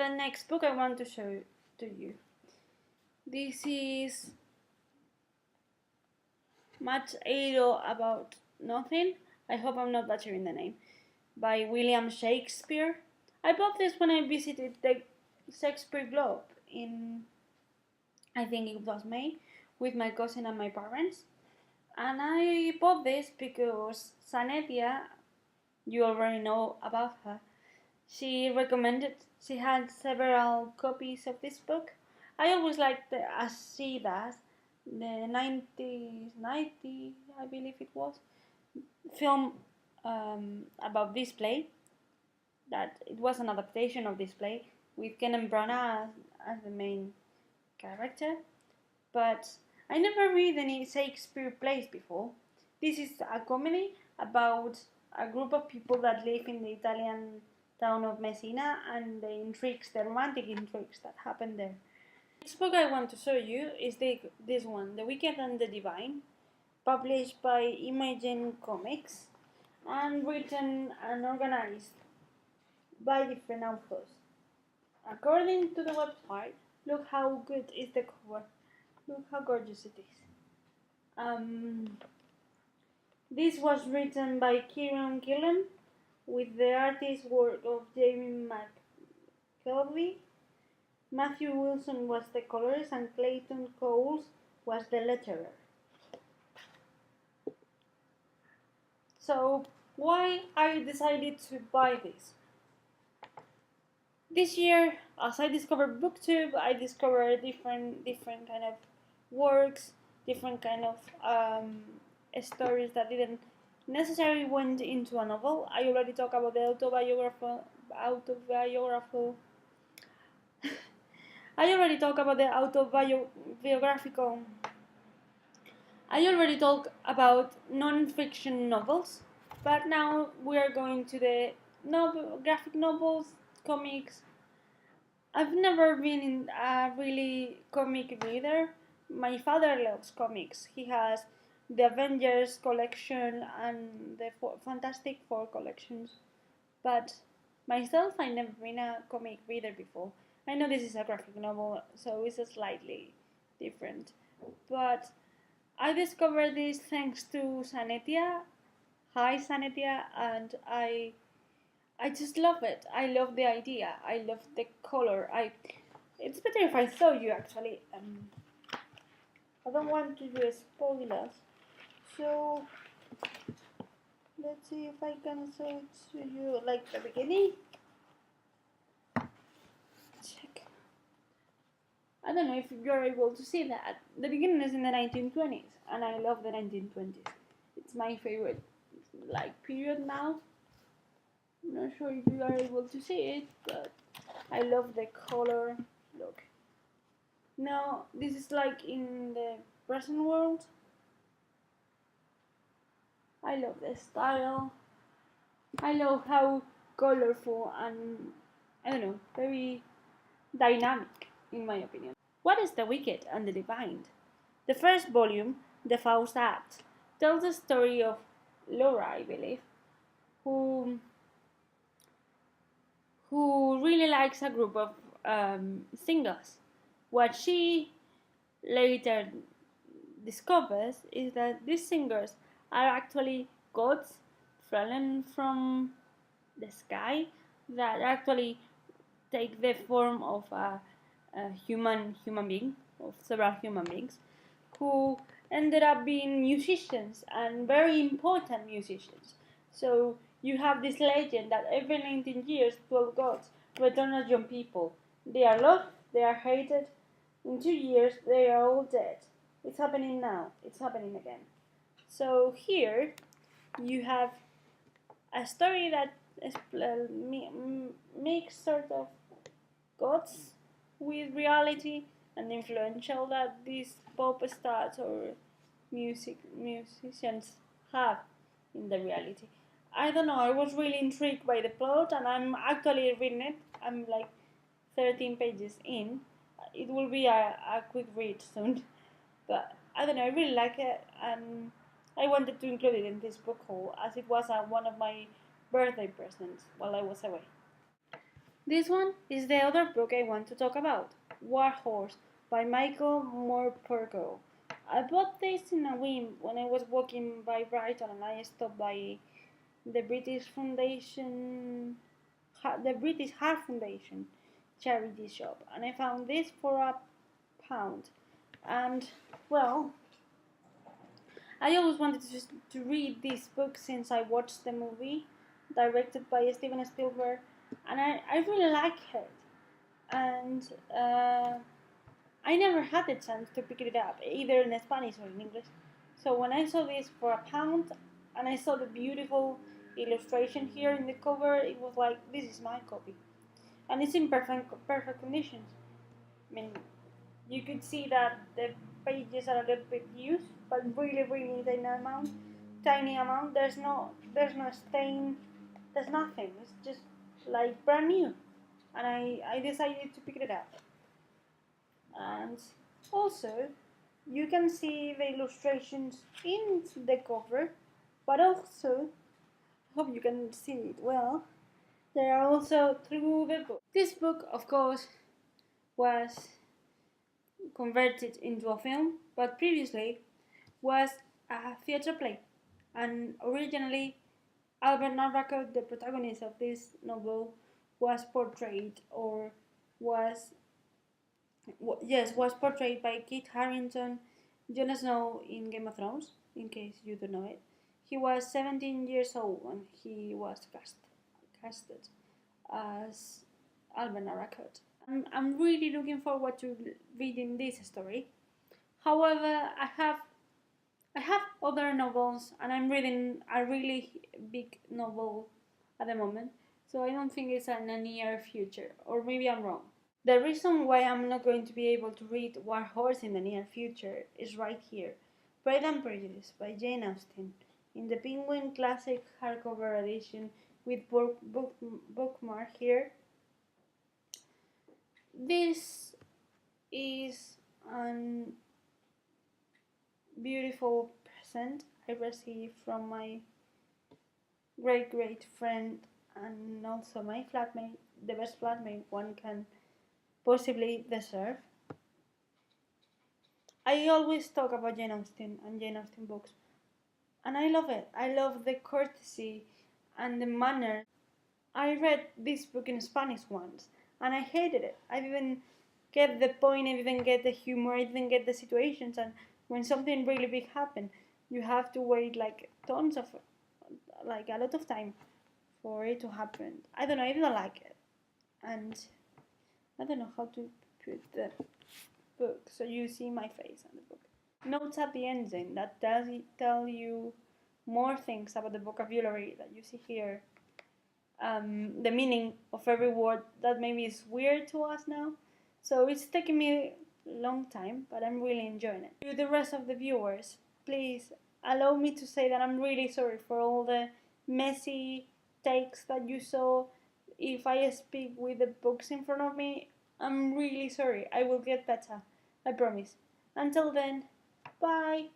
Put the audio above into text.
the next book I want to show to you. This is Much Ado About Nothing. I hope I'm not butchering the name. By William Shakespeare. I bought this when I visited the Shakespeare Globe in, I think it was May, with my cousin and my parents. And I bought this because Sanetia, you already know about her, she recommended, she had several copies of this book. I always liked, as she does, the 90, I believe it was, film about this play, that it was an adaptation of this play with Kenneth Branagh as the main character. But I never read any Shakespeare plays before. This is a comedy about a group of people that live in the Italian town of Messina and the intrigues, the romantic intrigues that happen there. The next book I want to show you is this one, The Wicked and the Divine, published by Imagine Comics and written and organized by different authors. According to the website, look how good is the cover. Look how gorgeous it is. This was written by Kieran Gillen with the artist work of Jamie McKelvey. Matthew Wilson was the colorist and Clayton Coles was the letterer. So why I decided to buy this? This year, as I discovered BookTube, I discovered different kind of works, different kind of stories that didn't necessarily went into a novel. I already talked about the autobiographical. I already talked about non-fiction novels, but now we are going to the graphic novels, comics. I've never been in a really comic reader. My father loves comics. He has the Avengers collection and the Fantastic Four collections. But myself, I've never been a comic reader before. I know this is a graphic novel, so it's slightly different. But I discovered this thanks to Sanetia. Hi Sanetia, and I just love it. I love the idea. I love the color. It's better if I show you actually. I don't want to do spoilers. So let's see if I can show it to you like the beginning. Check. I don't know if you're able to see that. The beginning is in the 1920s, and I love the 1920s. It's my favorite period now. I'm not sure if you are able to see it, but I love the color. Look. Now, this is like in the present world. I love the style. I love how colorful and, I don't know, very dynamic, in my opinion. What is The Wicked and the Divine? The first volume, The Faust Act, tells the story of Laura, I believe, who really likes a group of singers. What she later discovers is that these singers are actually gods fallen from the sky that actually take the form of a human being, of several human beings, who ended up being musicians and very important musicians. So you have this legend that every 19 years 12 gods return as young people. They are loved, they are hated. In 2 years they are all dead. It's happening now. It's happening again. So here you have a story that makes sort of gods with reality and influential that these pop stars or musicians have in the reality. I don't know, I was really intrigued by the plot and I'm actually reading it. I'm like 13 pages in. It will be a quick read soon. But I don't know, I really like it and I wanted to include it in this book haul as it was one of my birthday presents while I was away. This one is the other book I want to talk about, War Horse by Michael Morpurgo. I bought this in a whim when I was walking by Brighton and I stopped by the British Foundation, the British Heart Foundation charity shop, and I found this for £1. And well, I always wanted to read this book since I watched the movie directed by Steven Spielberg, and I really like it. And I never had the chance to pick it up, either in Spanish or in English. So when I saw this for £1 and I saw the beautiful illustration here in the cover, it was like, this is my copy. And it's in perfect conditions. I mean, you could see that the pages are a little bit used, but really tiny amount. There's no stain. There's nothing. It's just like brand new, and I decided to pick it up. And also, you can see the illustrations in the cover, but also, I hope you can see it well. They are also through the book. This book, of course, was converted into a film, but previously was a theatre play. And originally, Albert Narvaco, the protagonist of this novel, was portrayed or was was portrayed by Kit Harington, Jon Snow in Game of Thrones. In case you don't know it, he was 17 years old when he was casted as Albert Narvaco. I'm really looking forward to reading this story. However, I have other novels, and I'm reading a really big novel at the moment, so I don't think it's in the near future, or maybe I'm wrong. The reason why I'm not going to be able to read War Horse in the near future is right here. Pride and Prejudice by Jane Austen, in the Penguin Classic hardcover edition with bookmark here. This is a beautiful present I received from my great friend and also my flatmate, the best flatmate one can possibly deserve. I always talk about Jane Austen and Jane Austen books, and I love it. I love the courtesy and the manner. I read this book in Spanish once, and I hated it. I didn't get the point, I didn't get the humor, I didn't get the situations, and when something really big happened, you have to wait like a lot of time for it to happen. I don't know, I didn't like it. And I don't know how to put the book so you see my face on the book. Notes at the ending that tell you more things about the vocabulary that you see here. The meaning of every word that maybe is weird to us now. So it's taking me a long time, but I'm really enjoying it. To the rest of the viewers, please allow me to say that I'm really sorry for all the messy takes that you saw. If I speak with the books in front of me, I'm really sorry. I will get better. I promise. Until then, bye.